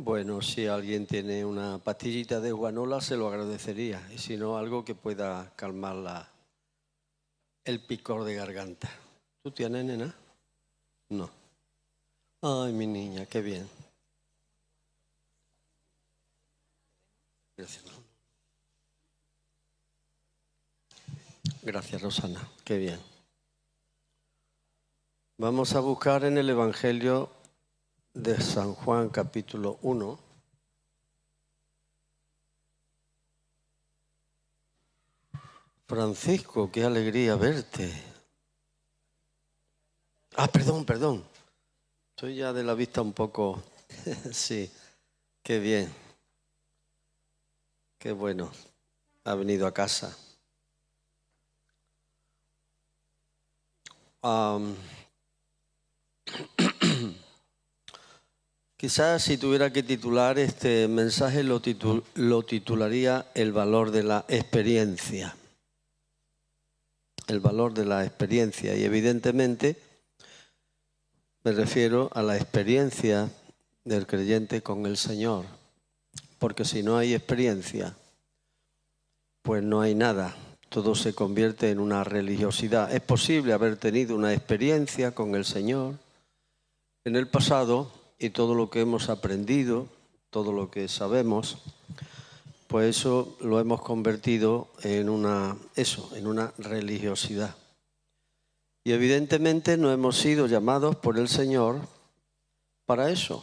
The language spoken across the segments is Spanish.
Bueno, si alguien tiene una pastillita de guanola, se lo agradecería. Y si no, algo que pueda calmar el picor de garganta. ¿Tú tienes, nena? No. Ay, mi niña, qué bien. Gracias. Gracias, Rosana. Qué bien. Vamos a buscar en el Evangelio de San Juan, capítulo 1. Francisco, qué alegría verte. Ah, perdón. Estoy ya de la vista un poco... Sí, qué bien. Qué bueno. Ha venido a casa. Quizás si tuviera que titular este mensaje lo titularía El valor de la experiencia. El valor de la experiencia. Y evidentemente me refiero a la experiencia del creyente con el Señor. Porque si no hay experiencia, pues no hay nada. Todo se convierte en una religiosidad. Es posible haber tenido una experiencia con el Señor en el pasado y todo lo que hemos aprendido, todo lo que sabemos, pues eso lo hemos convertido en una religiosidad. Y evidentemente no hemos sido llamados por el Señor para eso.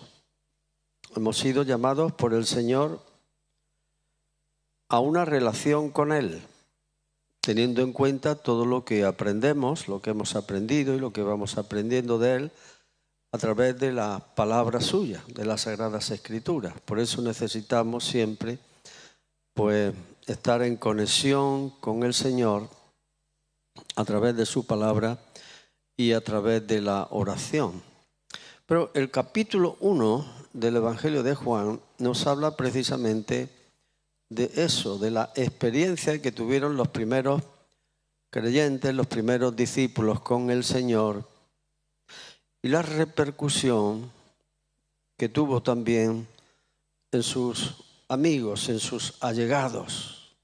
Hemos sido llamados por el Señor a una relación con Él, teniendo en cuenta todo lo que aprendemos, lo que hemos aprendido y lo que vamos aprendiendo de Él a través de la palabra suya, de las Sagradas Escrituras. Por eso necesitamos siempre pues estar en conexión con el Señor a través de su palabra y a través de la oración. Pero el capítulo 1 del Evangelio de Juan nos habla precisamente de eso, de la experiencia que tuvieron los primeros creyentes, los primeros discípulos con el Señor y la repercusión que tuvo también en sus amigos, en sus allegados.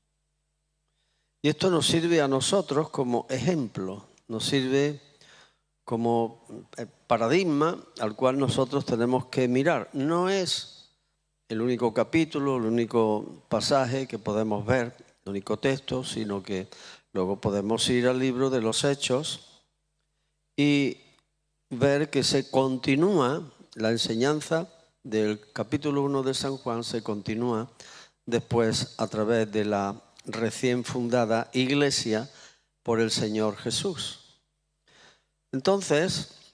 Y esto nos sirve a nosotros como ejemplo, nos sirve como paradigma al cual nosotros tenemos que mirar. No es el único capítulo, el único pasaje que podemos ver, el único texto, sino que luego podemos ir al libro de los Hechos y ver que se continúa la enseñanza del capítulo 1 de San Juan, se continúa después a través de la recién fundada Iglesia por el Señor Jesús. Entonces,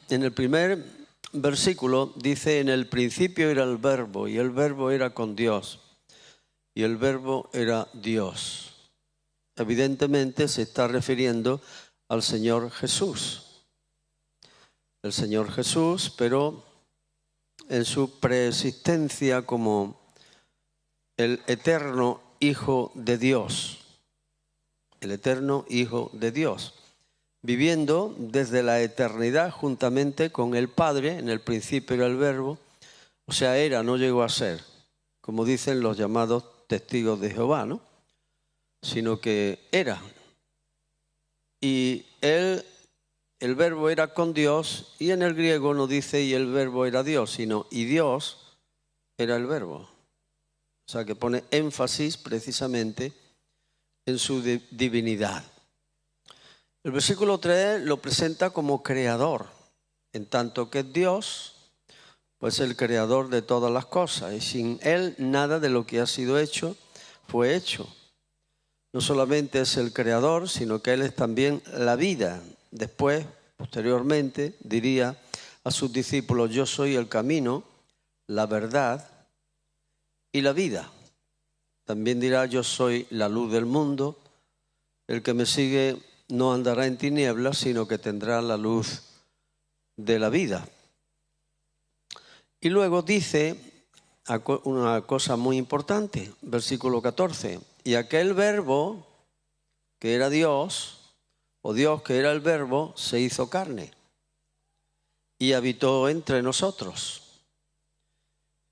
en el primer versículo dice: en el principio era el Verbo, y el Verbo era con Dios, y el Verbo era Dios. Evidentemente se está refiriendo al Señor Jesús. El Señor Jesús, pero en su preexistencia como el eterno Hijo de Dios. El eterno Hijo de Dios, viviendo desde la eternidad juntamente con el Padre. En el principio era el Verbo, o sea, era, no llegó a ser, como dicen los llamados testigos de Jehová, ¿no? Sino que era. Y él, el Verbo era con Dios, y en el griego no dice y el Verbo era Dios, sino y Dios era el Verbo. O sea, que pone énfasis precisamente en su divinidad. El versículo 3 lo presenta como creador, en tanto que es Dios, pues el creador de todas las cosas, y sin Él nada de lo que ha sido hecho fue hecho. No solamente es el creador, sino que Él es también la vida. Después, posteriormente, diría a sus discípulos: yo soy el camino, la verdad y la vida. También dirá: yo soy la luz del mundo, el que me sigue no andará en tinieblas, sino que tendrá la luz de la vida. Y luego dice una cosa muy importante, versículo 14. Y aquel Verbo que era Dios, o Dios que era el Verbo, se hizo carne y habitó entre nosotros.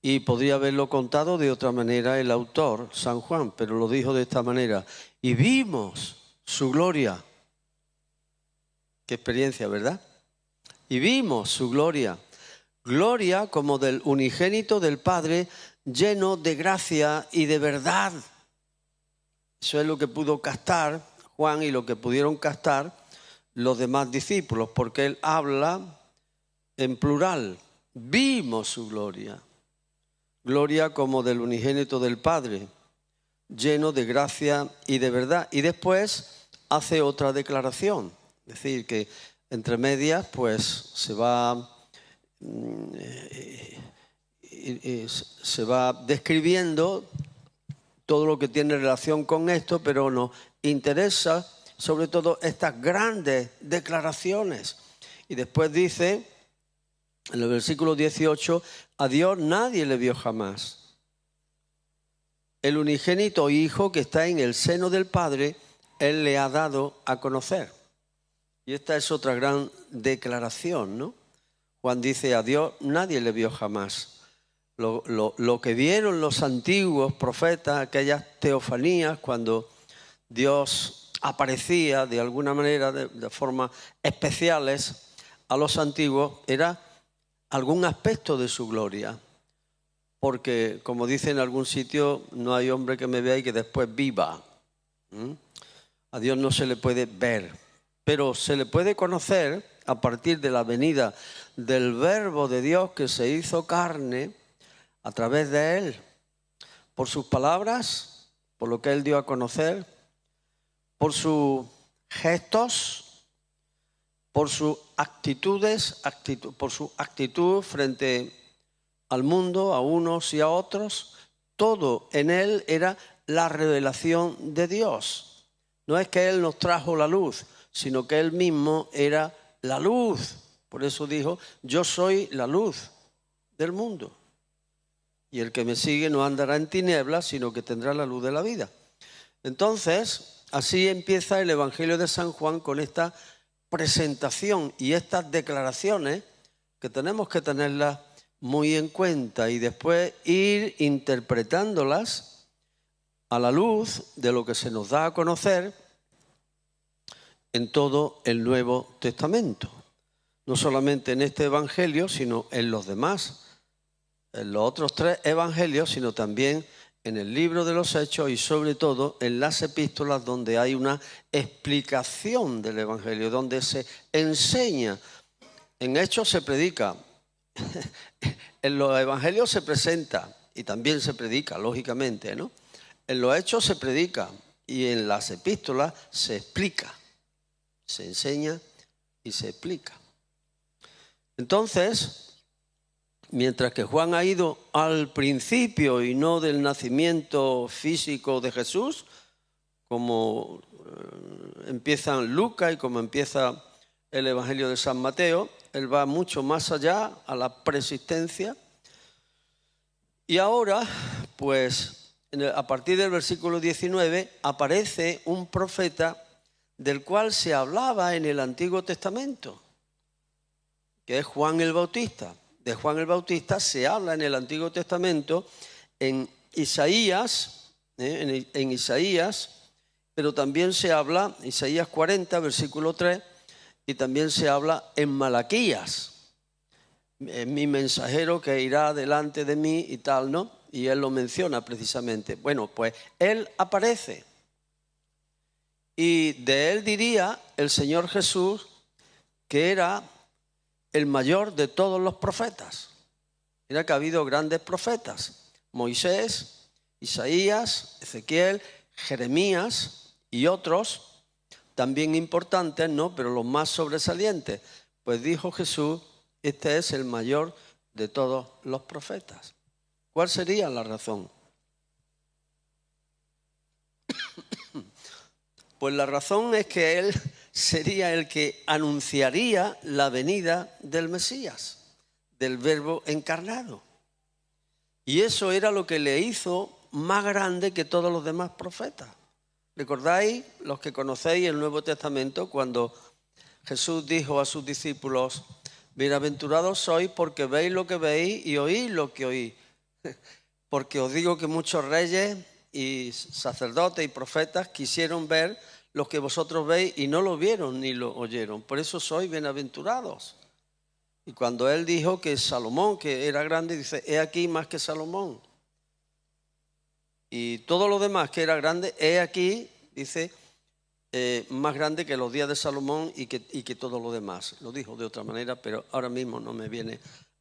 Y podría haberlo contado de otra manera el autor, San Juan, pero lo dijo de esta manera. Y vimos su gloria. Qué experiencia, ¿verdad? Y vimos su gloria. Gloria como del unigénito del Padre, lleno de gracia y de verdad. Eso es lo que pudo captar Juan y lo que pudieron captar los demás discípulos, porque él habla en plural. Vimos su gloria. Gloria como del unigénito del Padre, lleno de gracia y de verdad. Y después hace otra declaración. Es decir, que entre medias pues se va describiendo todo lo que tiene relación con esto, pero nos interesa sobre todo estas grandes declaraciones. Y después dice, en el versículo 18, a Dios nadie le vio jamás. El unigénito Hijo que está en el seno del Padre, Él le ha dado a conocer. Y esta es otra gran declaración, ¿no? Juan dice, a Dios nadie le vio jamás. Lo que vieron los antiguos profetas, aquellas teofanías, cuando Dios aparecía de alguna manera, de formas especiales a los antiguos, era algún aspecto de su gloria. Porque, como dice en algún sitio, no hay hombre que me vea y que después viva. A Dios no se le puede ver, pero se le puede conocer a partir de la venida del Verbo de Dios que se hizo carne a través de Él, por sus palabras, por lo que Él dio a conocer, por sus gestos, por sus actitudes, por su actitud frente al mundo, a unos y a otros. Todo en Él era la revelación de Dios. No es que Él nos trajo la luz, sino que Él mismo era la luz. Por eso dijo, yo soy la luz del mundo. Y el que me sigue no andará en tinieblas, sino que tendrá la luz de la vida. Entonces, así empieza el Evangelio de San Juan con esta presentación y estas declaraciones que tenemos que tenerlas muy en cuenta y después ir interpretándolas a la luz de lo que se nos da a conocer en todo el Nuevo Testamento. No solamente en este Evangelio, sino en los demás, en los otros 3 evangelios, sino también en el libro de los Hechos y sobre todo en las epístolas, donde hay una explicación del Evangelio, donde se enseña. En Hechos se predica, en los evangelios se presenta y también se predica, lógicamente, ¿no? En los Hechos se predica y en las epístolas se explica, se enseña y se explica. Entonces, mientras que Juan ha ido al principio y no del nacimiento físico de Jesús, como empiezan Lucas y como empieza el Evangelio de San Mateo, él va mucho más allá a la preexistencia. Y ahora, pues, a partir del versículo 19, aparece un profeta del cual se hablaba en el Antiguo Testamento, que es Juan el Bautista. De Juan el Bautista se habla en el Antiguo Testamento, en Isaías, pero también se habla, Isaías 40, versículo 3, y también se habla en Malaquías, mi mensajero que irá delante de mí y tal, ¿no? Y él lo menciona precisamente. Bueno, pues él aparece y de él diría el Señor Jesús que era el mayor de todos los profetas. Mira que ha habido grandes profetas, Moisés, Isaías, Ezequiel, Jeremías y otros también importantes, ¿no? Pero los más sobresalientes. Pues dijo Jesús, este es el mayor de todos los profetas. ¿Cuál sería la razón? Pues la razón es que él sería el que anunciaría la venida del Mesías, del Verbo encarnado. Y eso era lo que le hizo más grande que todos los demás profetas. ¿Recordáis, los que conocéis el Nuevo Testamento, cuando Jesús dijo a sus discípulos, bienaventurados sois porque veis lo que veis y oís lo que oís? Porque os digo que muchos reyes y sacerdotes y profetas quisieron ver lo que vosotros veis y no lo vieron ni lo oyeron. Por eso sois bienaventurados. Y cuando él dijo que Salomón, que era grande, dice, he aquí más que Salomón. Y todo lo demás que era grande, he aquí, dice, más grande que los días de Salomón y que todo lo demás. Lo dijo de otra manera, pero ahora mismo no me viene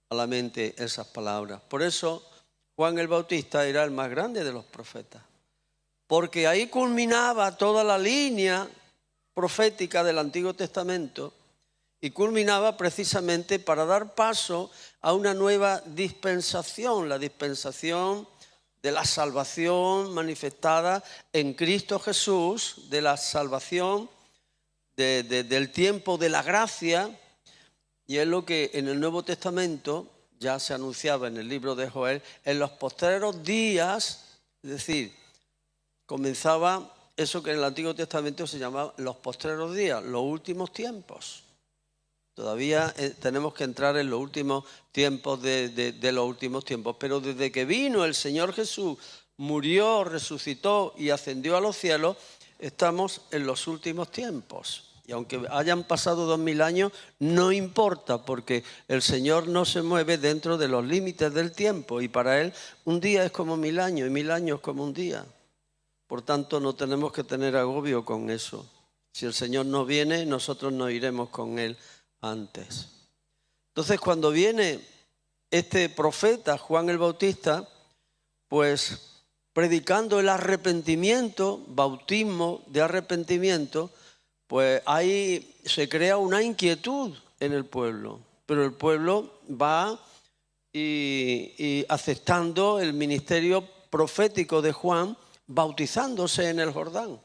a la mente esas palabras. Por eso Juan el Bautista era el más grande de los profetas, porque ahí culminaba toda la línea profética del Antiguo Testamento y culminaba precisamente para dar paso a una nueva dispensación, la dispensación de la salvación manifestada en Cristo Jesús, de la salvación del tiempo de la gracia, y es lo que en el Nuevo Testamento ya se anunciaba en el libro de Joel, en los postreros días, es decir, comenzaba eso que en el Antiguo Testamento se llamaba los postreros días, los últimos tiempos. Todavía tenemos que entrar en los últimos tiempos de los últimos tiempos, pero desde que vino el Señor Jesús, murió, resucitó y ascendió a los cielos, estamos en los últimos tiempos. Y aunque hayan pasado 2000 años, no importa, porque el Señor no se mueve dentro de los límites del tiempo y para Él un día es como 1000 años y 1000 años como un día. Por tanto, no tenemos que tener agobio con eso. Si el Señor no viene, nosotros nos iremos con Él antes. Entonces, cuando viene este profeta, Juan el Bautista, pues predicando el arrepentimiento, bautismo de arrepentimiento, pues ahí se crea una inquietud en el pueblo. Pero el pueblo va y aceptando el ministerio profético de Juan, bautizándose en el Jordán.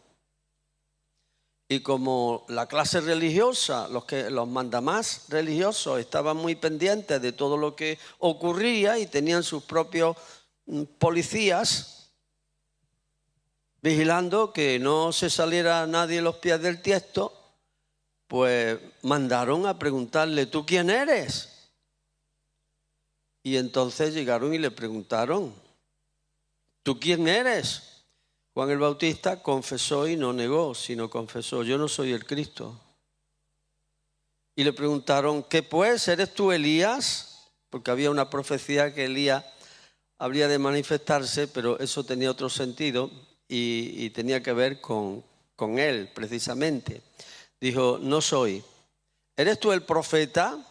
Y como la clase religiosa, los mandamás religiosos estaban muy pendientes de todo lo que ocurría y tenían sus propios policías vigilando que no se saliera nadie los pies del tiesto, pues mandaron a preguntarle, ¿tú quién eres? Y entonces llegaron y le preguntaron, ¿tú quién eres? Juan el Bautista confesó y no negó, sino confesó, yo no soy el Cristo. Y le preguntaron, ¿qué pues? ¿Eres tú Elías? Porque había una profecía que Elías habría de manifestarse, pero eso tenía otro sentido y tenía que ver con él, precisamente. Dijo, no soy. ¿Eres tú el profeta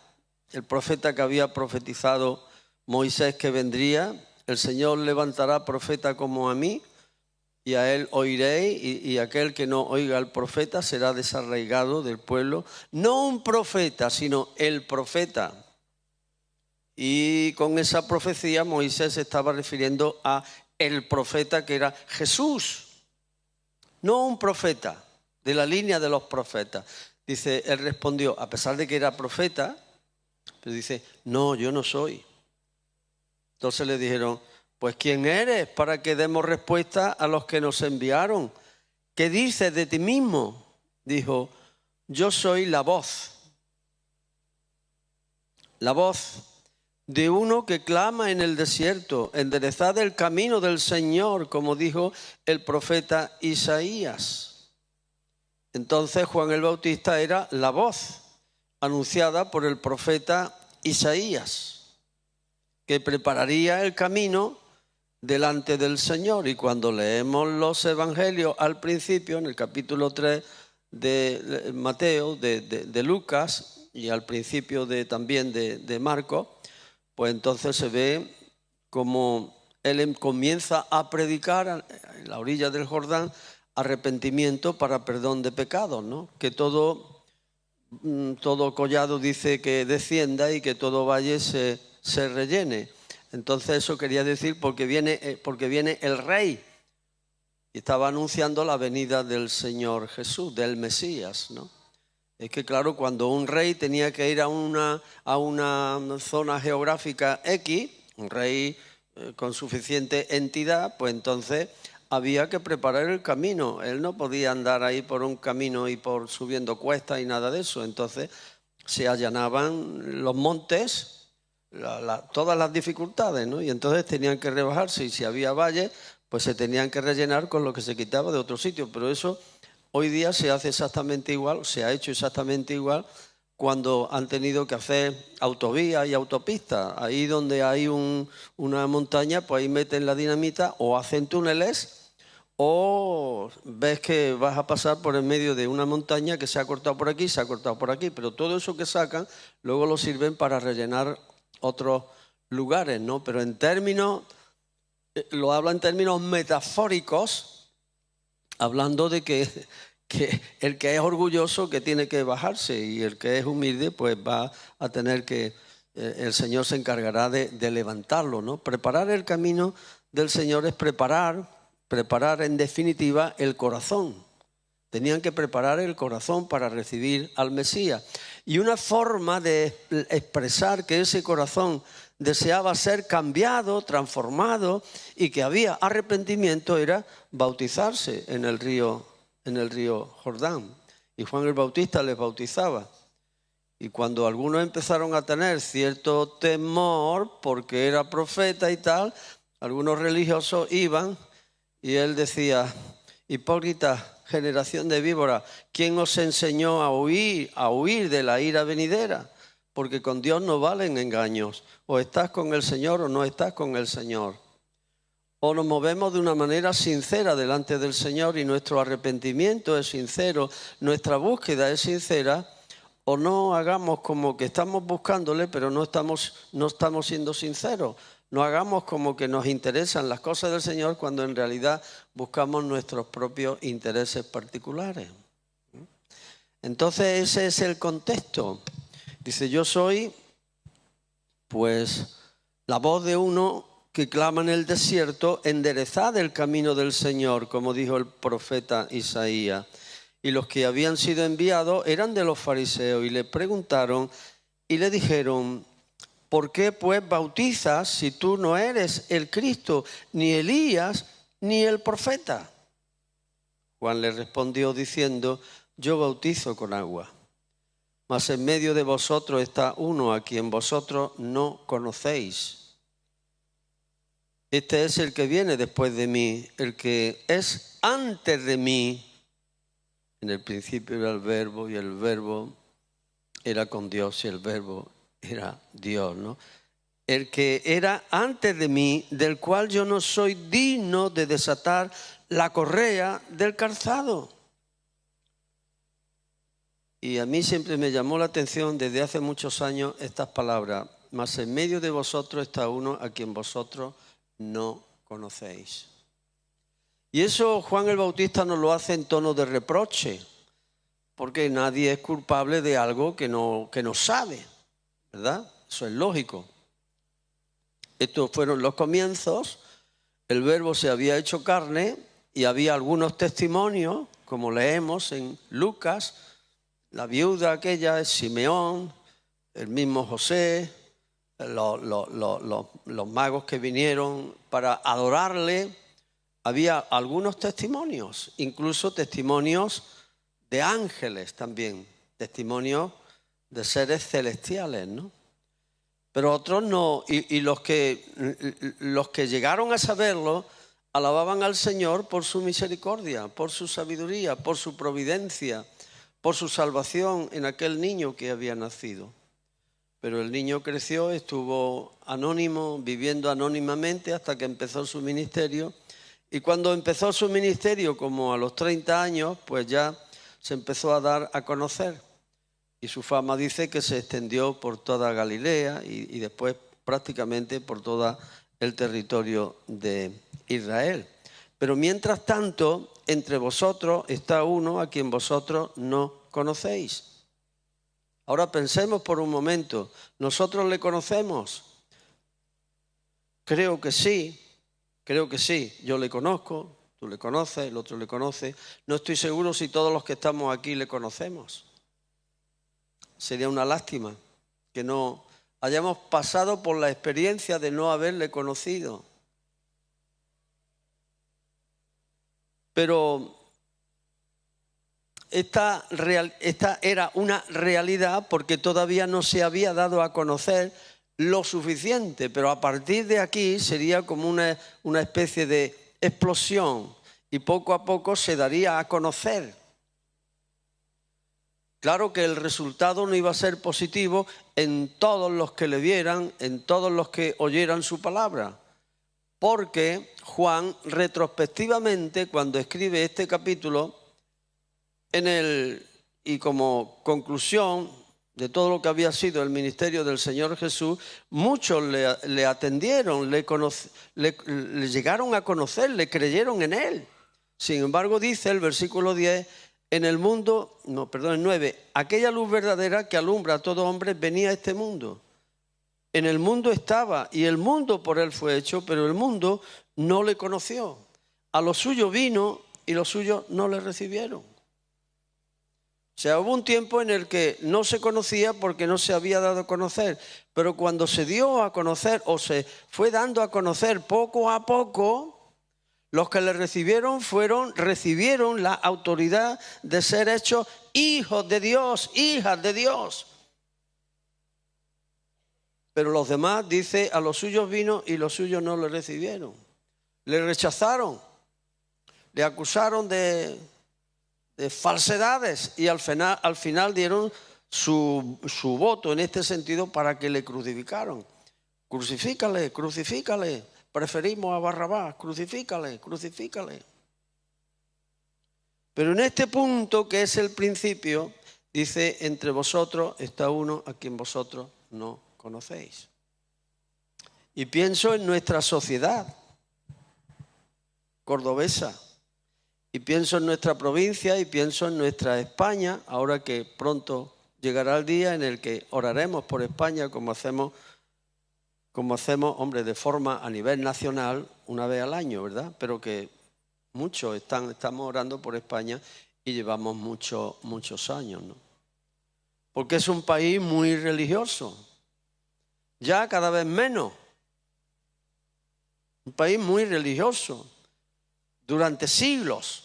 que había profetizado Moisés que vendría? El Señor levantará profeta como a mí, y a él oiréis, y aquel que no oiga al profeta será desarraigado del pueblo. No un profeta, sino el profeta. Y con esa profecía Moisés se estaba refiriendo a el profeta que era Jesús. No un profeta, de la línea de los profetas. Dice, él respondió, a pesar de que era profeta, pero dice, no, yo no soy. Entonces le dijeron, pues ¿quién eres para que demos respuesta a los que nos enviaron? ¿Qué dices de ti mismo? Dijo, yo soy la voz de uno que clama en el desierto, enderezad el camino del Señor, como dijo el profeta Isaías. Entonces Juan el Bautista era la voz anunciada por el profeta Isaías, que prepararía el camino delante del Señor. Y cuando leemos los evangelios al principio, en el capítulo 3 de Mateo, de Lucas, y al principio también de Marcos, pues entonces se ve como él comienza a predicar en la orilla del Jordán arrepentimiento para perdón de pecados, ¿no? Que todo collado dice que descienda y que todo valle se rellene. Entonces eso quería decir porque viene el Rey y estaba anunciando la venida del Señor Jesús, del Mesías, ¿no? Es que claro, cuando un rey tenía que ir a una zona geográfica X, un rey con suficiente entidad, pues entonces había que preparar el camino. Él no podía andar ahí por un camino y por subiendo cuestas y nada de eso. Entonces se allanaban los montes, todas las dificultades, ¿no? Y entonces tenían que rebajarse, y si había valles, pues se tenían que rellenar con lo que se quitaba de otro sitio. Pero eso hoy día se hace exactamente igual, se ha hecho exactamente igual cuando han tenido que hacer autovías y autopistas. Ahí donde hay una montaña, pues ahí meten la dinamita o hacen túneles, o ves que vas a pasar por en medio de una montaña que se ha cortado por aquí, se ha cortado por aquí, pero todo eso que sacan luego lo sirven para rellenar otros lugares, ¿no? Pero en términos, lo habla en términos metafóricos, hablando de que el que es orgulloso que tiene que bajarse, y el que es humilde pues va a tener que, el Señor se encargará de levantarlo, ¿no? Preparar el camino del Señor es preparar en definitiva el corazón. Tenían que preparar el corazón para recibir al Mesías. Y una forma de expresar que ese corazón deseaba ser cambiado, transformado, y que había arrepentimiento era bautizarse en el río Jordán. Y Juan el Bautista les bautizaba. Y cuando algunos empezaron a tener cierto temor porque era profeta y tal, algunos religiosos iban y él decía: hipócrita generación de víboras, ¿quién os enseñó a huir de la ira venidera? Porque con Dios no valen engaños. O estás con el Señor o no estás con el Señor. O nos movemos de una manera sincera delante del Señor y nuestro arrepentimiento es sincero, nuestra búsqueda es sincera, o no hagamos como que estamos buscándole, pero no estamos siendo sinceros. No hagamos como que nos interesan las cosas del Señor cuando en realidad buscamos nuestros propios intereses particulares. Entonces ese es el contexto. Dice: yo soy pues la voz de uno que clama en el desierto, enderezad el camino del Señor, como dijo el profeta Isaías. Y los que habían sido enviados eran de los fariseos y le preguntaron y le dijeron: ¿por qué pues bautizas si tú no eres el Cristo, ni Elías, ni el profeta? Juan le respondió diciendo: yo bautizo con agua, mas en medio de vosotros está uno a quien vosotros no conocéis. Este es el que viene después de mí, el que es antes de mí. En el principio era el Verbo, y el Verbo era con Dios, y el Verbo era Dios, ¿no? El que era antes de mí, del cual yo no soy digno de desatar la correa del calzado. Y a mí siempre me llamó la atención desde hace muchos años estas palabras: mas en medio de vosotros está uno a quien vosotros no conocéis. Y eso Juan el Bautista nos lo hace en tono de reproche, porque nadie es culpable de algo que no sabe, ¿verdad? Eso es lógico. Estos fueron los comienzos, el Verbo se había hecho carne y había algunos testimonios, como leemos en Lucas, la viuda aquella es Simeón, el mismo José, los magos que vinieron para adorarle. Había algunos testimonios, incluso testimonios de ángeles también, testimonios de seres celestiales, ¿no? Pero otros no, y los que llegaron a saberlo alababan al Señor por su misericordia, por su sabiduría, por su providencia, por su salvación en aquel niño que había nacido. Pero el niño creció, estuvo anónimo, viviendo anónimamente hasta que empezó su ministerio. Y cuando empezó su ministerio, como a los 30 años, pues ya se empezó a dar a conocer. Y su fama dice que se extendió por toda Galilea y después prácticamente por todo el territorio de Israel. Pero mientras tanto, entre vosotros está uno a quien vosotros no conocéis. Ahora pensemos por un momento, ¿nosotros le conocemos? Creo que sí, yo le conozco, tú le conoces, el otro le conoce. No estoy seguro si todos los que estamos aquí le conocemos. Sería una lástima que no hayamos pasado por la experiencia de no haberle conocido. Pero esta era una realidad porque todavía no se había dado a conocer lo suficiente, pero a partir de aquí sería como una especie de explosión y poco a poco se daría a conocer. Claro que el resultado no iba a ser positivo en todos los que le vieran, en todos los que oyeran su palabra, porque Juan retrospectivamente, cuando escribe este capítulo, y como conclusión de todo lo que había sido el ministerio del Señor Jesús, muchos le atendieron, le llegaron a conocer, le creyeron en él. Sin embargo, dice el versículo 10, el 9, aquella luz verdadera que alumbra a todo hombre venía a este mundo. En el mundo estaba y el mundo por él fue hecho, pero el mundo no le conoció. A los suyos vino y los suyos no le recibieron. O sea, hubo un tiempo en el que no se conocía porque no se había dado a conocer, pero cuando se dio a conocer o se fue dando a conocer poco a poco, los que le recibieron la autoridad de ser hechos hijos de Dios, hijas de Dios. Pero los demás, dice, a los suyos vino y los suyos no le recibieron. Le rechazaron, le acusaron de falsedades y al final dieron su voto en este sentido para que le crucificaron. Crucifícale, crucifícale. Preferimos a Barrabás, crucifícale, crucifícale. Pero en este punto, que es el principio, dice, entre vosotros está uno a quien vosotros no conocéis. Y pienso en nuestra sociedad cordobesa, y pienso en nuestra provincia, y pienso en nuestra España, ahora que pronto llegará el día en el que oraremos por España como hacemos, hombre, de forma a nivel nacional una vez al año, ¿verdad? Pero que muchos estamos orando por España y llevamos muchos años, ¿no? Porque es un país muy religioso, ya cada vez menos. Un país muy religioso, durante siglos.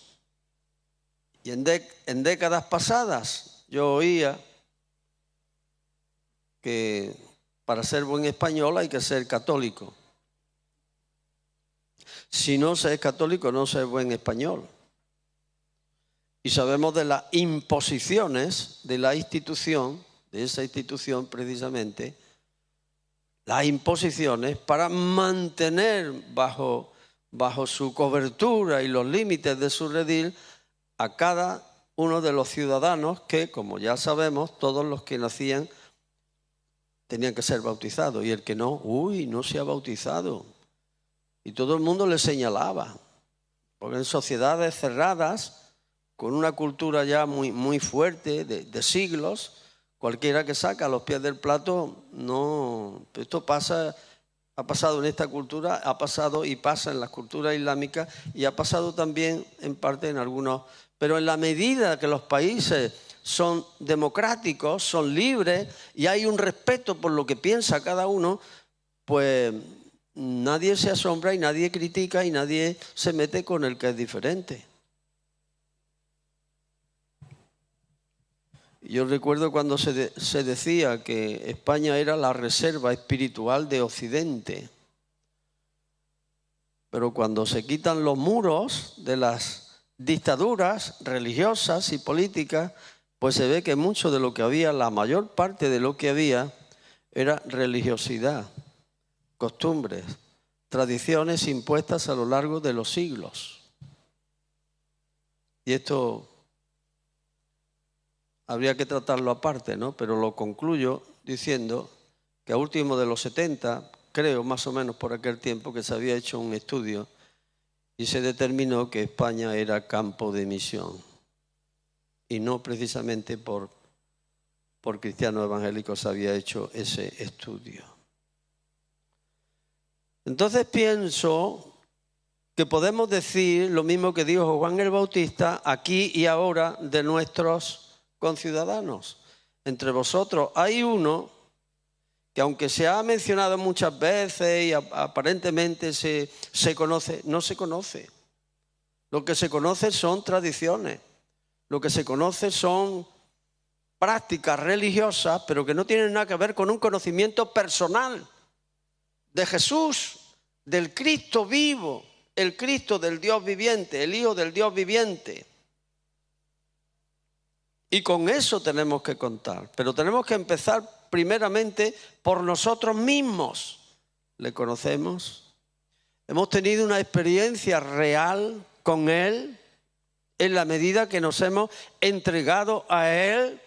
Y en décadas pasadas yo oía que para ser buen español hay que ser católico. Si no se es católico, no se es buen español. Y sabemos de las imposiciones de la institución, de esa institución precisamente, las imposiciones para mantener bajo su cobertura y los límites de su redil a cada uno de los ciudadanos que, como ya sabemos, todos los que nacían tenían que ser bautizados, y el que no, no se ha bautizado. Y todo el mundo le señalaba, porque en sociedades cerradas, con una cultura ya muy fuerte de siglos, cualquiera que saca a los pies del plato, no, esto ha pasado en esta cultura, ha pasado y pasa en las culturas islámicas, y ha pasado también en parte en algunos, pero en la medida que los países son democráticos, son libres y hay un respeto por lo que piensa cada uno, pues nadie se asombra y nadie critica y nadie se mete con el que es diferente. Yo recuerdo cuando se decía que España era la reserva espiritual de Occidente, pero cuando se quitan los muros de las dictaduras religiosas y políticas, pues se ve que mucho de lo que había, la mayor parte de lo que había, era religiosidad, costumbres, tradiciones impuestas a lo largo de los siglos. Y esto habría que tratarlo aparte, ¿no? Pero lo concluyo diciendo que a último de los 70, creo más o menos por aquel tiempo, que se había hecho un estudio y se determinó que España era campo de misión. Y no precisamente por cristianos evangélicos se había hecho ese estudio. Entonces pienso que podemos decir lo mismo que dijo Juan el Bautista aquí y ahora de nuestros conciudadanos. Entre vosotros hay uno que, aunque se ha mencionado muchas veces y aparentemente se conoce, no se conoce. Lo que se conoce son tradiciones. Lo que se conoce son prácticas religiosas, pero que no tienen nada que ver con un conocimiento personal de Jesús, del Cristo vivo, el Cristo del Dios viviente, el Hijo del Dios viviente. Y con eso tenemos que contar, pero tenemos que empezar primeramente por nosotros mismos. ¿Le conocemos? Hemos tenido una experiencia real con Él en la medida que nos hemos entregado a Él,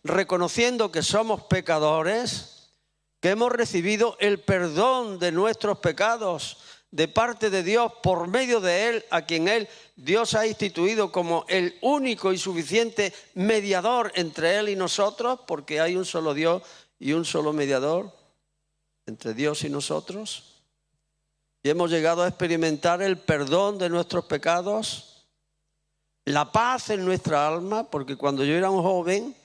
reconociendo que somos pecadores, que hemos recibido el perdón de nuestros pecados de parte de Dios por medio de Él, a quien Dios ha instituido como el único y suficiente mediador entre Él y nosotros, porque hay un solo Dios y un solo mediador entre Dios y nosotros. Y hemos llegado a experimentar el perdón de nuestros pecados, la paz en nuestra alma, porque cuando yo era un joven,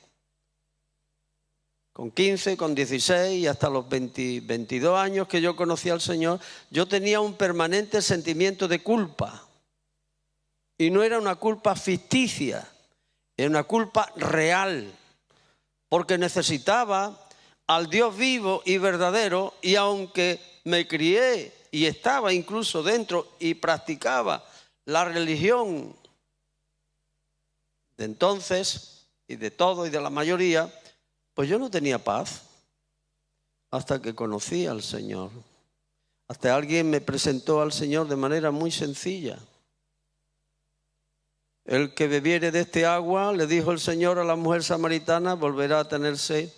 con 15, con 16 y hasta los 22 años que yo conocí al Señor, yo tenía un permanente sentimiento de culpa. Y no era una culpa ficticia, era una culpa real, porque necesitaba al Dios vivo y verdadero, y aunque me crié y estaba incluso dentro y practicaba la religión de entonces y de todo y de la mayoría, pues yo no tenía paz hasta que conocí al Señor. Hasta alguien me presentó al Señor de manera muy sencilla. El que bebiere de este agua, le dijo el Señor a la mujer samaritana, volverá a tener sed.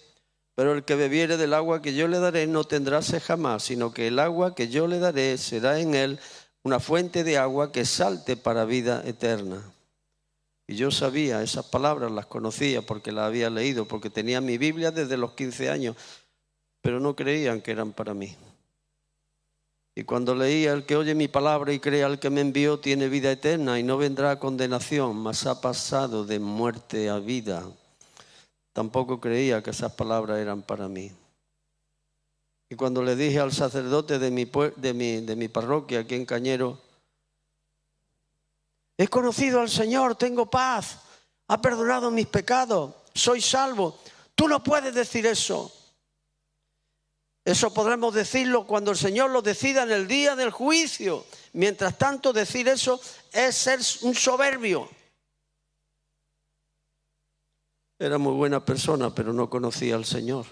Pero el que bebiere del agua que yo le daré no tendrá sed jamás, sino que el agua que yo le daré será en él una fuente de agua que salte para vida eterna. Y yo sabía esas palabras, las conocía porque las había leído, porque tenía mi Biblia desde los 15 años, pero no creían que eran para mí. Y cuando leía: el que oye mi palabra y cree al que me envió tiene vida eterna y no vendrá a condenación, mas ha pasado de muerte a vida, tampoco creía que esas palabras eran para mí. Y cuando le dije al sacerdote de mi parroquia aquí en Cañero: he conocido al Señor, tengo paz, ha perdonado mis pecados, soy salvo. Tú no puedes decir eso. Eso podremos decirlo cuando el Señor lo decida en el día del juicio. Mientras tanto, decir eso es ser un soberbio. Era muy buena persona, pero no conocía al Señor.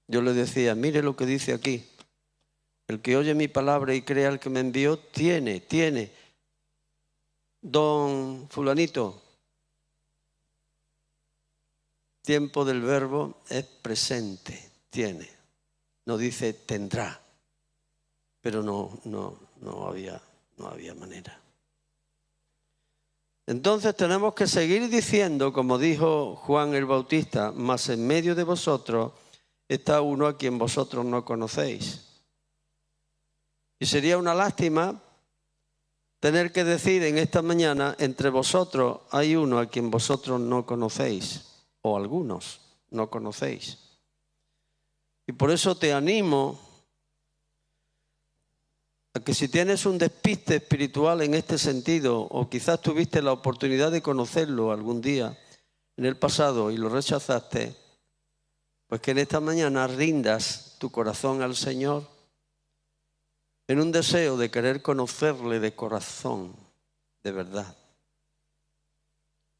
Yo le decía: mire lo que dice aquí. El que oye mi palabra y cree al que me envió, tiene. Don fulanito, tiempo del verbo es presente, tiene. No dice tendrá, pero no había manera. Entonces tenemos que seguir diciendo, como dijo Juan el Bautista: mas en medio de vosotros está uno a quien vosotros no conocéis. Y sería una lástima tener que decir en esta mañana: entre vosotros hay uno a quien vosotros no conocéis, o algunos no conocéis. Y por eso te animo a que si tienes un despiste espiritual en este sentido, o quizás tuviste la oportunidad de conocerlo algún día en el pasado y lo rechazaste, pues que en esta mañana rindas tu corazón al Señor en un deseo de querer conocerle de corazón, de verdad,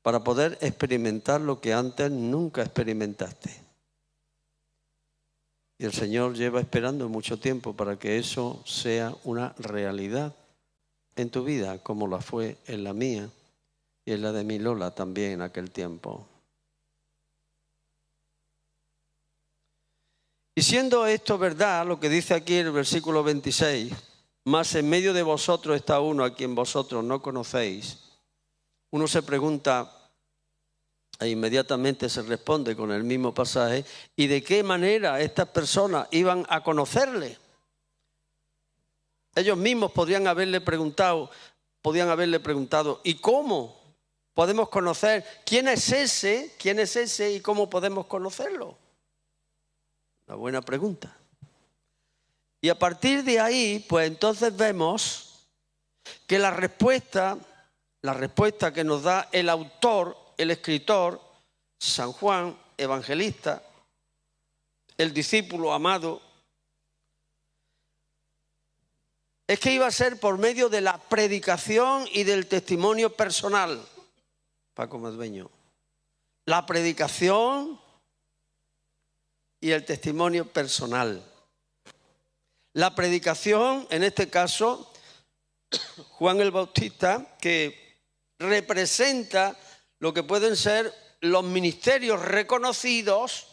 para poder experimentar lo que antes nunca experimentaste. Y el Señor lleva esperando mucho tiempo para que eso sea una realidad en tu vida, como la fue en la mía y en la de mi Lola también en aquel tiempo. Y siendo esto verdad, lo que dice aquí en el versículo 26, mas en medio de vosotros está uno a quien vosotros no conocéis, uno se pregunta, e inmediatamente se responde con el mismo pasaje: ¿y de qué manera estas personas iban a conocerle? Ellos mismos podrían haberle preguntado, ¿y cómo podemos conocer? ¿Quién es ese y cómo podemos conocerlo? Una buena pregunta. Y a partir de ahí, pues entonces vemos que la respuesta que nos da el autor el escritor, San Juan, evangelista, el discípulo amado, es que iba a ser por medio de la predicación y del testimonio personal. Paco Madueño. La predicación y el testimonio personal. La predicación, en este caso, Juan el Bautista, que representa lo que pueden ser los ministerios reconocidos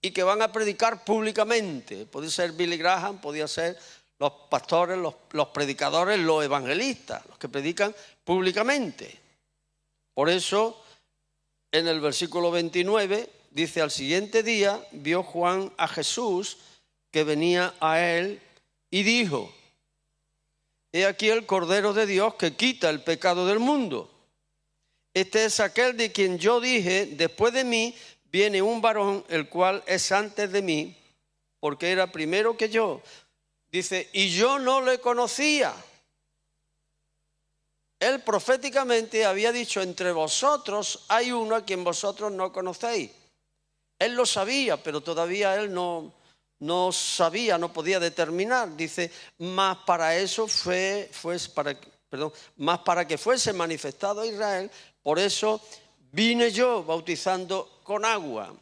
y que van a predicar públicamente. Puede ser Billy Graham, podía ser los pastores, los predicadores, los evangelistas, los que predican públicamente. Por eso, en el versículo 29, dice, al siguiente día vio Juan a Jesús que venía a él y dijo, he aquí el Cordero de Dios que quita el pecado del mundo. Este es aquel de quien yo dije, después de mí viene un varón, el cual es antes de mí, porque era primero que yo. Dice, y yo no le conocía. Él proféticamente había dicho, entre vosotros hay uno a quien vosotros no conocéis. Él lo sabía, pero todavía él no sabía, no podía determinar. Dice, más para que fuese manifestado a Israel, por eso vine yo bautizando con agua.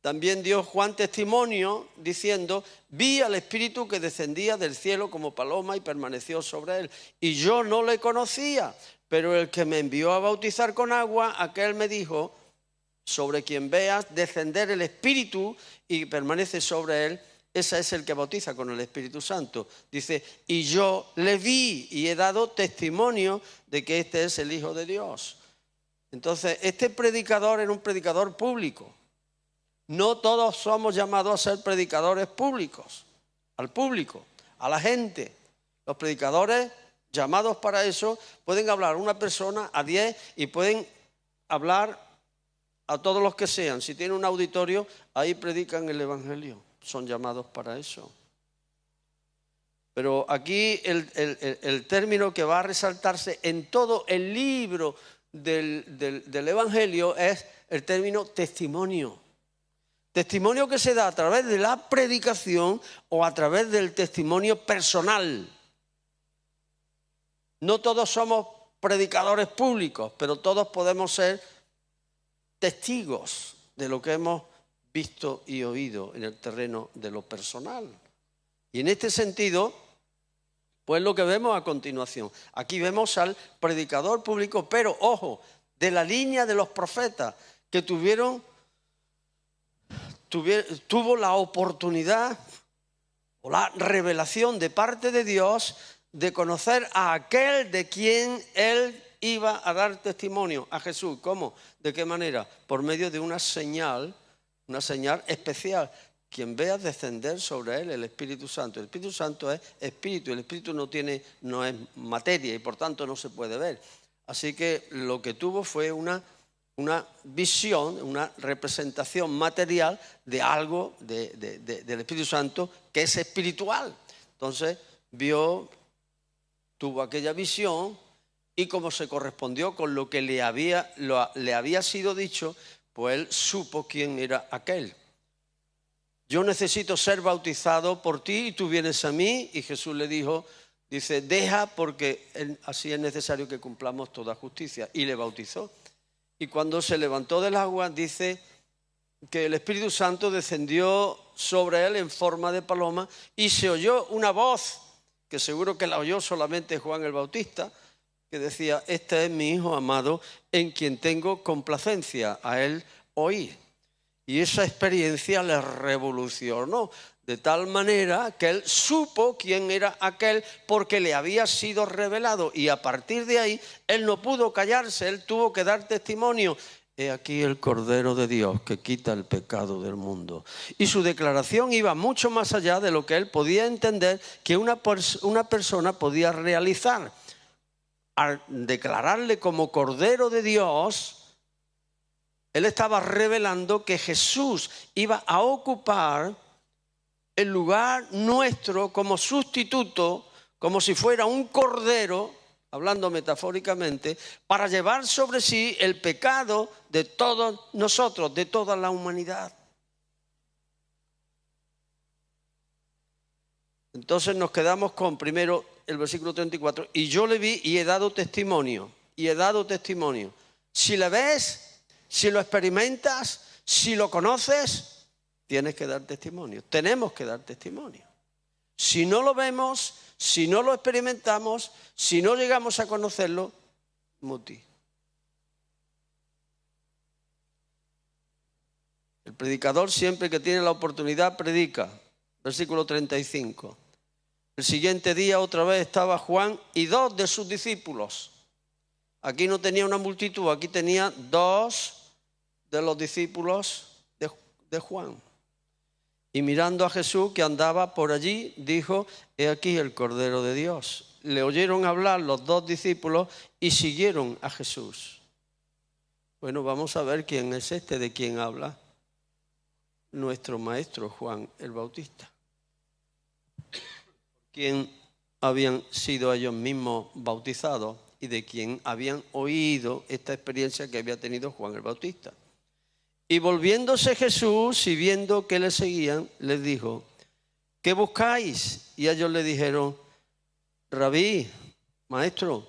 También dio Juan testimonio diciendo, vi al Espíritu que descendía del cielo como paloma y permaneció sobre él. Y yo no le conocía, pero el que me envió a bautizar con agua, aquel me dijo, sobre quien veas descender el Espíritu y permanece sobre él, ese es el que bautiza con el Espíritu Santo. Dice, y yo le vi y he dado testimonio de que este es el Hijo de Dios. Entonces, este predicador era un predicador público. No todos somos llamados a ser predicadores públicos, al público, a la gente. Los predicadores llamados para eso pueden hablar a una persona, a 10 y pueden hablar a todos los que sean. Si tienen un auditorio, ahí predican el Evangelio. Son llamados para eso. Pero aquí el término que va a resaltarse en todo el libro del Evangelio es el término testimonio. Testimonio que se da a través de la predicación o a través del testimonio personal. No todos somos predicadores públicos, pero todos podemos ser testigos de lo que hemos visto y oído en el terreno de lo personal. Y en este sentido, pues lo que vemos a continuación. Aquí vemos al predicador público, pero ojo, de la línea de los profetas que tuvo la oportunidad o la revelación de parte de Dios de conocer a aquel de quien él iba a dar testimonio, a Jesús. ¿Cómo? ¿De qué manera? Por medio de una señal especial. Quien vea descender sobre él el Espíritu Santo. El Espíritu Santo es espíritu, el Espíritu no es materia y por tanto no se puede ver. Así que lo que tuvo fue una visión, una representación material de algo del Espíritu Santo que es espiritual. Entonces tuvo aquella visión y como se correspondió con lo que le había sido dicho, pues él supo quién era aquel. Yo necesito ser bautizado por ti y tú vienes a mí. Y Jesús le dice, deja porque así es necesario que cumplamos toda justicia. Y le bautizó. Y cuando se levantó del agua, dice que el Espíritu Santo descendió sobre él en forma de paloma y se oyó una voz, que seguro que la oyó solamente Juan el Bautista, que decía, este es mi Hijo amado en quien tengo complacencia, a él oí. Y esa experiencia le revolucionó, de tal manera que él supo quién era aquel porque le había sido revelado. Y a partir de ahí, él no pudo callarse, él tuvo que dar testimonio. He aquí el Cordero de Dios que quita el pecado del mundo. Y su declaración iba mucho más allá de lo que él podía entender que una persona podía realizar. Al declararle como Cordero de Dios, él estaba revelando que Jesús iba a ocupar el lugar nuestro como sustituto, como si fuera un cordero hablando metafóricamente, para llevar sobre sí el pecado de todos nosotros, de toda la humanidad. Entonces nos quedamos con primero el versículo 34. Y yo le vi y he dado testimonio. Y he dado testimonio. Si le ves, si lo experimentas, si lo conoces, tienes que dar testimonio. Tenemos que dar testimonio. Si no lo vemos, si no lo experimentamos, si no llegamos a conocerlo, muti. El predicador siempre que tiene la oportunidad predica. Versículo 35. El siguiente día otra vez estaba Juan y 2 de sus discípulos. Aquí no tenía una multitud, aquí tenía 2 de los discípulos de Juan. Y mirando a Jesús que andaba por allí, dijo: he aquí el Cordero de Dios. Le oyeron hablar los 2 discípulos y siguieron a Jesús. Bueno, vamos a ver quién es este de quien habla nuestro maestro Juan el Bautista. Quien habían sido ellos mismos bautizados y de quien habían oído esta experiencia que había tenido Juan el Bautista. Y volviéndose Jesús y viendo que le seguían, les dijo: ¿qué buscáis? Y ellos le dijeron: Rabí, maestro,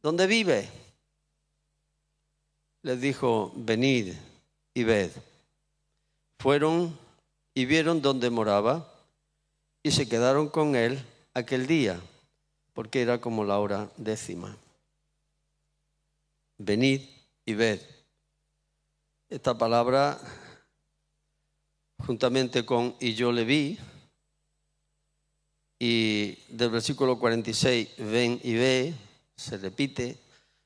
¿dónde vive? Les dijo: venid y ved. Fueron y vieron dónde moraba y se quedaron con él aquel día, porque era como la hora 10. Venid y ved. Esta palabra, juntamente con y yo le vi, y del versículo 46, ven y ve, se repite,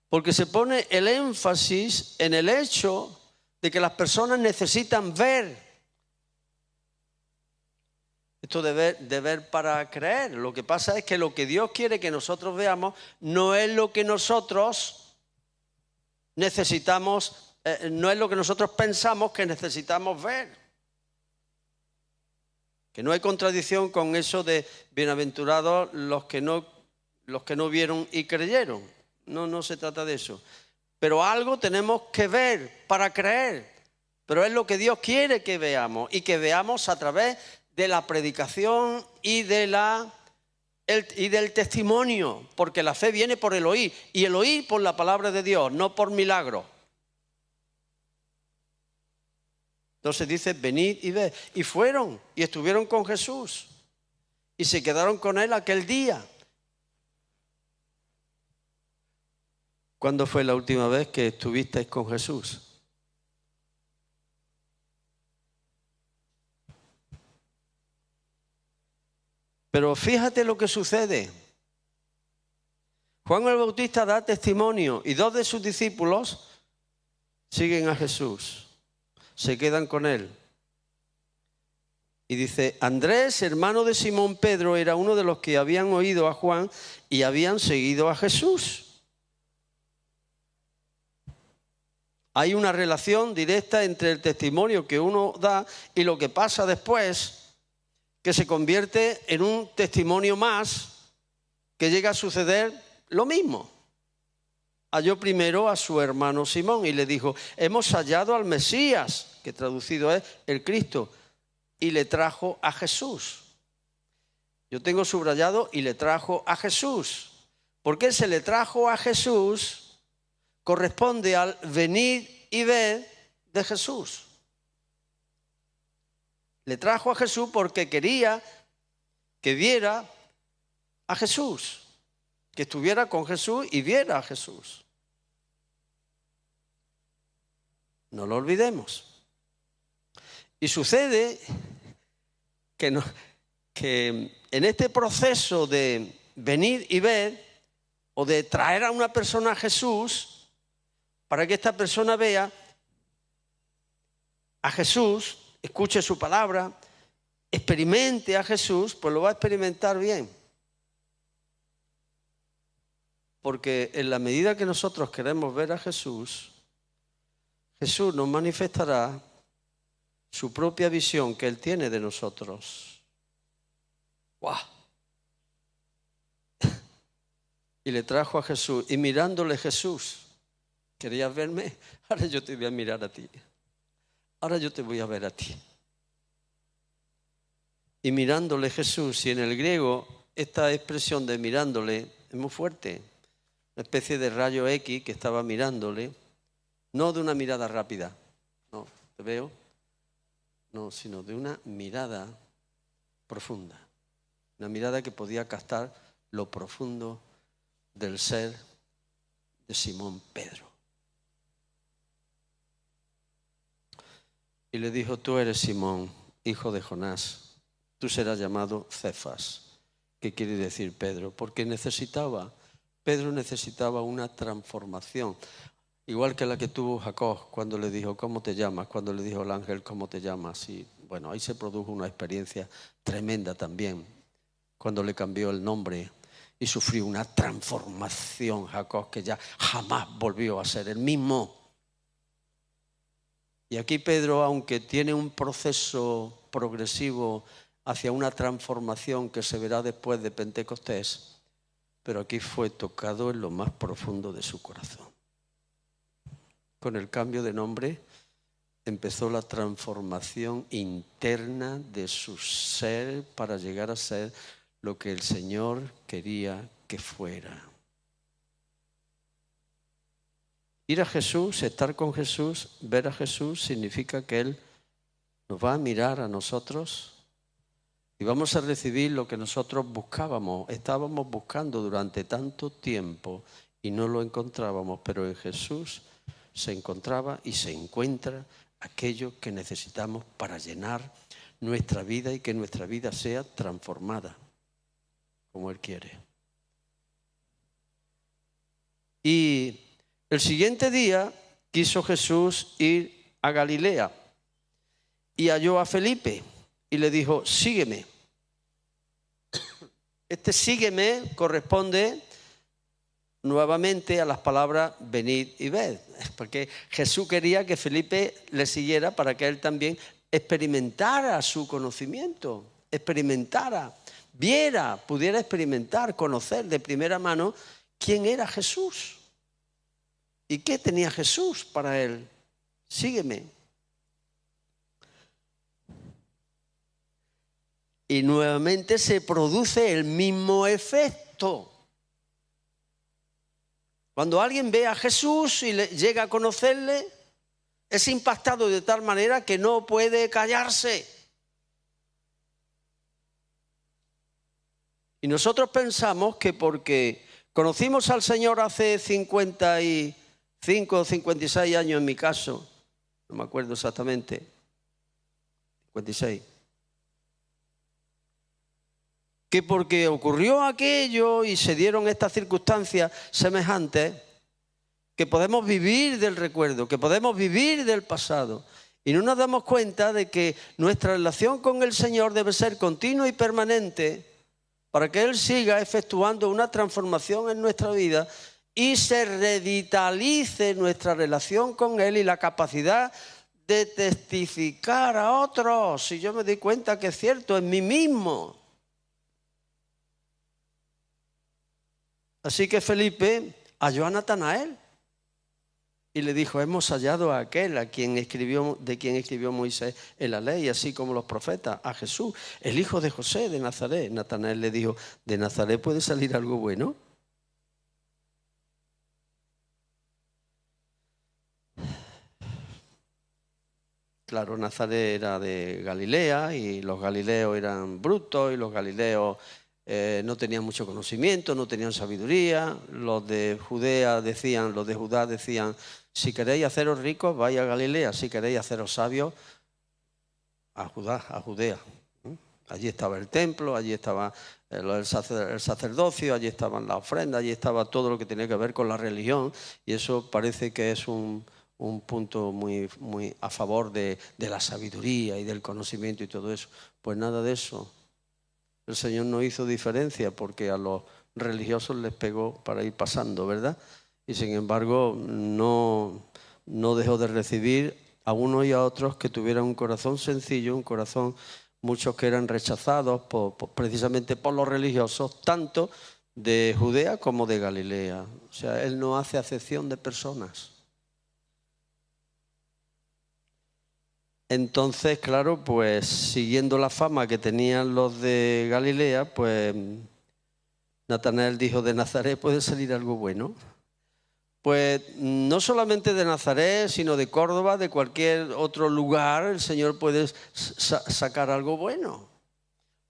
porque se pone el énfasis en el hecho de que las personas necesitan ver. Esto de ver para creer. Lo que pasa es que lo que Dios quiere que nosotros veamos no es lo que nosotros necesitamos, no es lo que nosotros pensamos que necesitamos ver. Que no hay contradicción con eso de bienaventurados los que no vieron y creyeron. No se trata de eso. Pero algo tenemos que ver para creer. Pero es lo que Dios quiere que veamos y que veamos a través de la predicación y del testimonio, porque la fe viene por el oír, y el oír por la palabra de Dios, no por milagro. Entonces dice: venid y ved. Y fueron y estuvieron con Jesús y se quedaron con él aquel día. ¿Cuándo fue la última vez que estuvisteis con Jesús? Pero fíjate lo que sucede. Juan el Bautista da testimonio y 2 de sus discípulos siguen a Jesús, se quedan con él. Y dice: Andrés, hermano de Simón Pedro, era uno de los que habían oído a Juan y habían seguido a Jesús. Hay una relación directa entre el testimonio que uno da y lo que pasa después, que se convierte en un testimonio más, que llega a suceder lo mismo. Halló primero a su hermano Simón y le dijo: hemos hallado al Mesías, que traducido es el Cristo, y le trajo a Jesús. Yo tengo subrayado: y le trajo a Jesús. ¿Por qué se le trajo a Jesús? Corresponde al venid y ved de Jesús. Le trajo a Jesús porque quería que viera a Jesús, que estuviera con Jesús y viera a Jesús. No lo olvidemos. Y sucede que en este proceso de venir y ver, o de traer a una persona a Jesús, para que esta persona vea a Jesús, escuche su palabra, experimente a Jesús, pues lo va a experimentar bien. Porque en la medida que nosotros queremos ver a Jesús, Jesús nos manifestará su propia visión que Él tiene de nosotros. ¡Guau! y le trajo a Jesús. Y mirándole Jesús, ¿querías verme? Ahora yo te voy a mirar a ti. Ahora yo te voy a ver a ti. Y mirándole Jesús, y en el griego esta expresión de mirándole es muy fuerte. Una especie de rayo X que estaba mirándole, no de una mirada rápida, no, te veo, no, sino de una mirada profunda. Una mirada que podía captar lo profundo del ser de Simón Pedro. Y le dijo, tú eres Simón, hijo de Jonás, tú serás llamado Cefas, que quiere decir Pedro, porque Pedro necesitaba una transformación, igual que la que tuvo Jacob cuando le dijo, ¿cómo te llamas? Cuando le dijo el ángel, ¿cómo te llamas? Y bueno, ahí se produjo una experiencia tremenda también, cuando le cambió el nombre y sufrió una transformación Jacob que ya jamás volvió a ser el mismo. Y aquí Pedro, aunque tiene un proceso progresivo hacia una transformación que se verá después de Pentecostés, pero aquí fue tocado en lo más profundo de su corazón. Con el cambio de nombre empezó la transformación interna de su ser para llegar a ser lo que el Señor quería que fuera. Ir a Jesús, estar con Jesús, ver a Jesús, significa que Él nos va a mirar a nosotros y vamos a recibir lo que nosotros buscábamos, estábamos buscando durante tanto tiempo y no lo encontrábamos, pero en Jesús se encontraba y se encuentra aquello que necesitamos para llenar nuestra vida y que nuestra vida sea transformada como Él quiere. Y el siguiente día quiso Jesús ir a Galilea y halló a Felipe y le dijo, sígueme. Este sígueme corresponde nuevamente a las palabras venid y ved, porque Jesús quería que Felipe le siguiera para que él también experimentara su conocimiento, experimentara, viera, pudiera experimentar, conocer de primera mano quién era Jesús y qué tenía Jesús para él. Sígueme. Y nuevamente se produce el mismo efecto. Cuando alguien ve a Jesús y llega a conocerle, es impactado de tal manera que no puede callarse. Y nosotros pensamos que porque conocimos al Señor hace 55 o 56 años en mi caso, no me acuerdo exactamente, 56, que porque ocurrió aquello y se dieron estas circunstancias semejantes, que podemos vivir del recuerdo, que podemos vivir del pasado. Y no nos damos cuenta de que nuestra relación con el Señor debe ser continua y permanente para que Él siga efectuando una transformación en nuestra vida y se revitalice nuestra relación con Él y la capacidad de testificar a otros. Si yo me doy cuenta que es cierto en mí mismo. Así que Felipe halló a Natanael y le dijo, hemos hallado a aquel de quien escribió Moisés en la ley, así como los profetas, a Jesús, el hijo de José de Nazaret. Natanael le dijo, ¿de Nazaret puede salir algo bueno? Claro, Nazaret era de Galilea y los galileos eran brutos y los galileos no tenían mucho conocimiento, no tenían sabiduría. Los de Judá decían, si queréis haceros ricos, vais a Galilea, si queréis haceros sabios, a Judea. Allí estaba el templo, allí estaba el sacerdocio, allí estaban las ofrendas, allí estaba todo lo que tenía que ver con la religión, y eso parece que es un punto muy, muy a favor de la sabiduría y del conocimiento y todo eso. Pues nada de eso. El Señor no hizo diferencia porque a los religiosos les pegó para ir pasando, ¿verdad? Y sin embargo no dejó de recibir a unos y a otros que tuvieran un corazón sencillo, un corazón, muchos que eran rechazados precisamente por los religiosos, tanto de Judea como de Galilea. O sea, él no hace acepción de personas. Entonces, claro, pues siguiendo la fama que tenían los de Galilea, pues Natanael dijo, de Nazaret puede salir algo bueno. Pues no solamente de Nazaret, sino de Córdoba, de cualquier otro lugar, el Señor puede sacar algo bueno.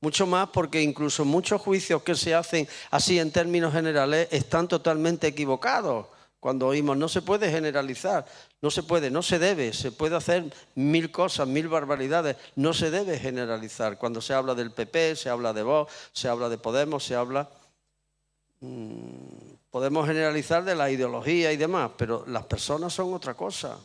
Mucho más porque incluso muchos juicios que se hacen así en términos generales están totalmente equivocados. Cuando oímos, no se puede generalizar, no se puede, no se debe, se puede hacer 1000 cosas, 1000 barbaridades, no se debe generalizar. Cuando se habla del PP, se habla de Vox, se habla de Podemos, se habla... podemos generalizar de la ideología y demás, pero las personas son otra cosa.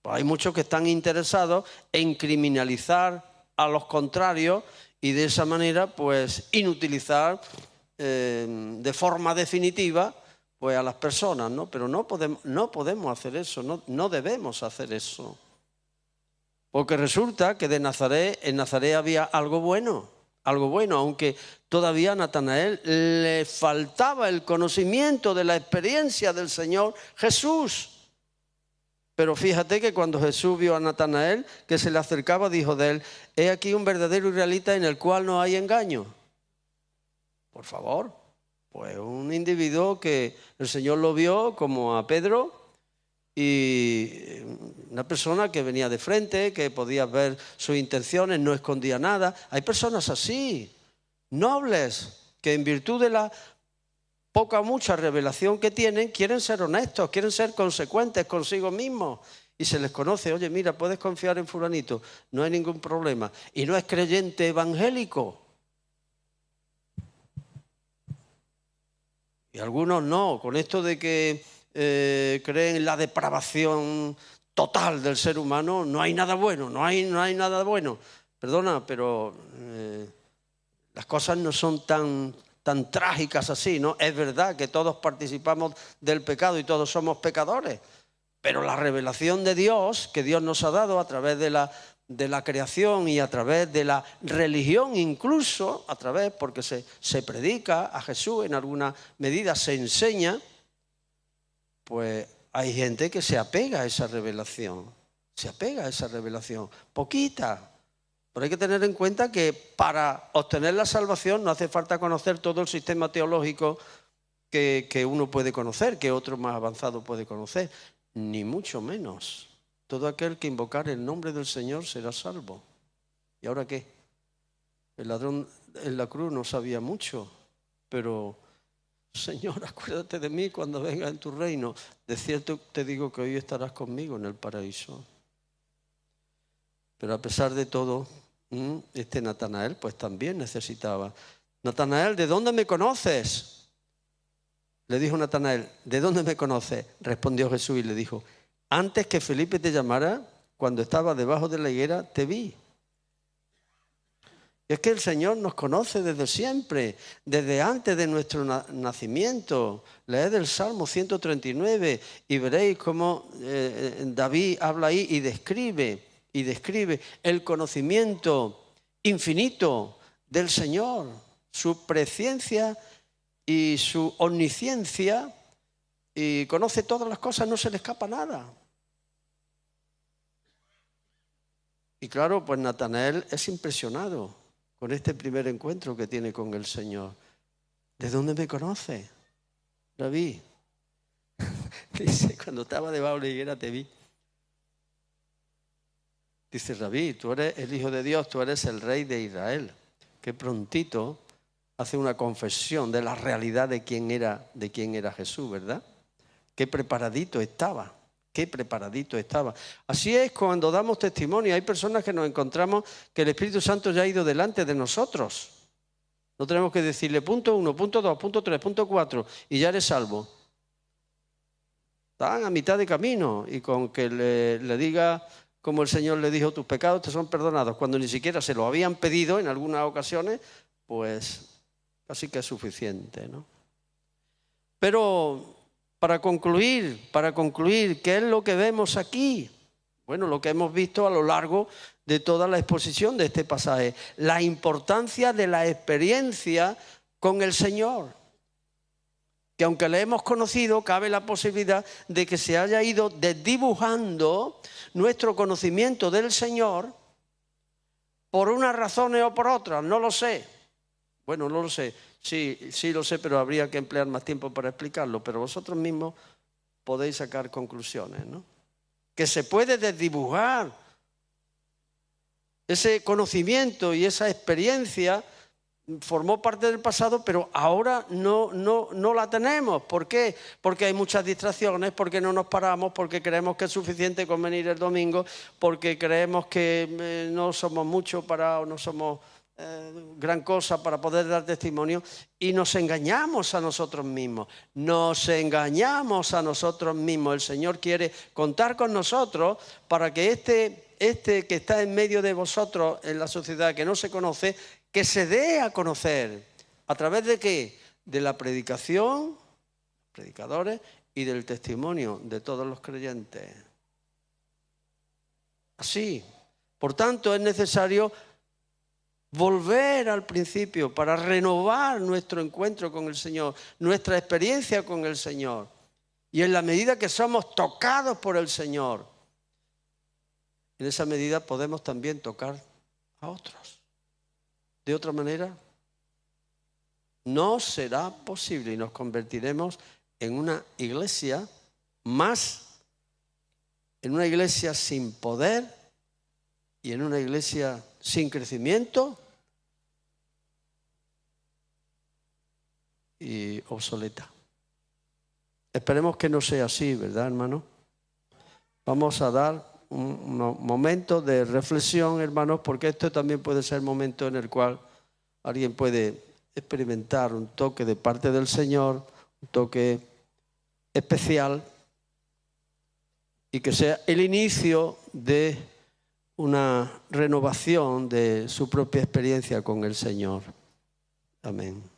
Pues hay muchos que están interesados en criminalizar a los contrarios y de esa manera pues inutilizar de forma definitiva pues a las personas, ¿no? Pero no podemos hacer eso, no debemos hacer eso. Porque resulta que en Nazaret había algo bueno, aunque todavía a Natanael le faltaba el conocimiento de la experiencia del Señor Jesús. Pero fíjate que cuando Jesús vio a Natanael que se le acercaba, dijo de él, he aquí un verdadero israelita en el cual no hay engaño. Por favor, pues un individuo que el Señor lo vio como a Pedro y una persona que venía de frente, que podía ver sus intenciones, no escondía nada. Hay personas así, nobles, que en virtud de la poca o mucha revelación que tienen, quieren ser honestos, quieren ser consecuentes consigo mismos. Y se les conoce, oye, mira, puedes confiar en fulanito, no hay ningún problema. Y no es creyente evangélico. Y algunos no, con esto de que creen en la depravación total del ser humano, no hay nada bueno, no hay nada bueno. Perdona, pero las cosas no son tan trágicas así, ¿no? Es verdad que todos participamos del pecado y todos somos pecadores, pero la revelación de Dios, que Dios nos ha dado a través de la creación y a través de la religión, incluso a través, porque se predica a Jesús en alguna medida, se enseña, pues hay gente que se apega a esa revelación, poquita. Pero hay que tener en cuenta que para obtener la salvación no hace falta conocer todo el sistema teológico que uno puede conocer, que otro más avanzado puede conocer, ni mucho menos. Todo aquel que invocar el nombre del Señor será salvo. ¿Y ahora qué? El ladrón en la cruz no sabía mucho, pero Señor, acuérdate de mí cuando venga en tu reino. De cierto te digo que hoy estarás conmigo en el paraíso. Pero a pesar de todo, este Natanael pues también necesitaba. Natanael, ¿de dónde me conoces? Le dijo Natanael, ¿de dónde me conoces? Respondió Jesús y le dijo, antes que Felipe te llamara, cuando estaba debajo de la higuera, te vi. Y es que el Señor nos conoce desde siempre, desde antes de nuestro nacimiento. Leed el Salmo 139 y veréis cómo David habla ahí y describe el conocimiento infinito del Señor, su presciencia y su omnisciencia, y conoce todas las cosas, no se le escapa nada. Y claro, pues Natanael es impresionado con este primer encuentro que tiene con el Señor. ¿De dónde me conoce? Rabí. Dice, cuando estaba debajo de la higuera te vi. Dice, Rabí, tú eres el Hijo de Dios, tú eres el Rey de Israel. Qué prontito hace una confesión de la realidad de quién era Jesús, ¿verdad? Qué preparadito estaba. Así es cuando damos testimonio. Hay personas que nos encontramos que el Espíritu Santo ya ha ido delante de nosotros. No tenemos que decirle punto 1, punto 2, punto 3, punto 4 y ya eres salvo. Están a mitad de camino y con que le diga, como el Señor le dijo, tus pecados te son perdonados, cuando ni siquiera se lo habían pedido en algunas ocasiones, pues casi que es suficiente, ¿no? Pero para concluir, ¿qué es lo que vemos aquí? Bueno, lo que hemos visto a lo largo de toda la exposición de este pasaje, la importancia de la experiencia con el Señor. Que aunque le hemos conocido, cabe la posibilidad de que se haya ido desdibujando nuestro conocimiento del Señor por unas razones o por otras, no lo sé. Bueno, no lo sé, sí lo sé, pero habría que emplear más tiempo para explicarlo, pero vosotros mismos podéis sacar conclusiones, ¿no? Que se puede desdibujar ese conocimiento y esa experiencia. Formó parte del pasado, pero ahora no la tenemos. ¿Por qué? Porque hay muchas distracciones, porque no nos paramos, porque creemos que es suficiente con venir el domingo, porque creemos que no somos mucho o no somos gran cosa para poder dar testimonio, y nos engañamos a nosotros mismos. Nos engañamos a nosotros mismos. El Señor quiere contar con nosotros para que este que está en medio de vosotros en la sociedad, que no se conoce, que se dé a conocer. ¿A través de qué? De la predicación, predicadores, y del testimonio de todos los creyentes. Así. Por tanto, es necesario volver al principio para renovar nuestro encuentro con el Señor, nuestra experiencia con el Señor. Y en la medida que somos tocados por el Señor, en esa medida podemos también tocar a otros. De otra manera, no será posible y nos convertiremos en una iglesia en una iglesia sin poder y en una iglesia sin crecimiento y obsoleta. Esperemos que no sea así, ¿verdad, hermano? Vamos a dar un momento de reflexión, hermanos, porque esto también puede ser el momento en el cual alguien puede experimentar un toque de parte del Señor, un toque especial, y que sea el inicio de una renovación de su propia experiencia con el Señor. Amén.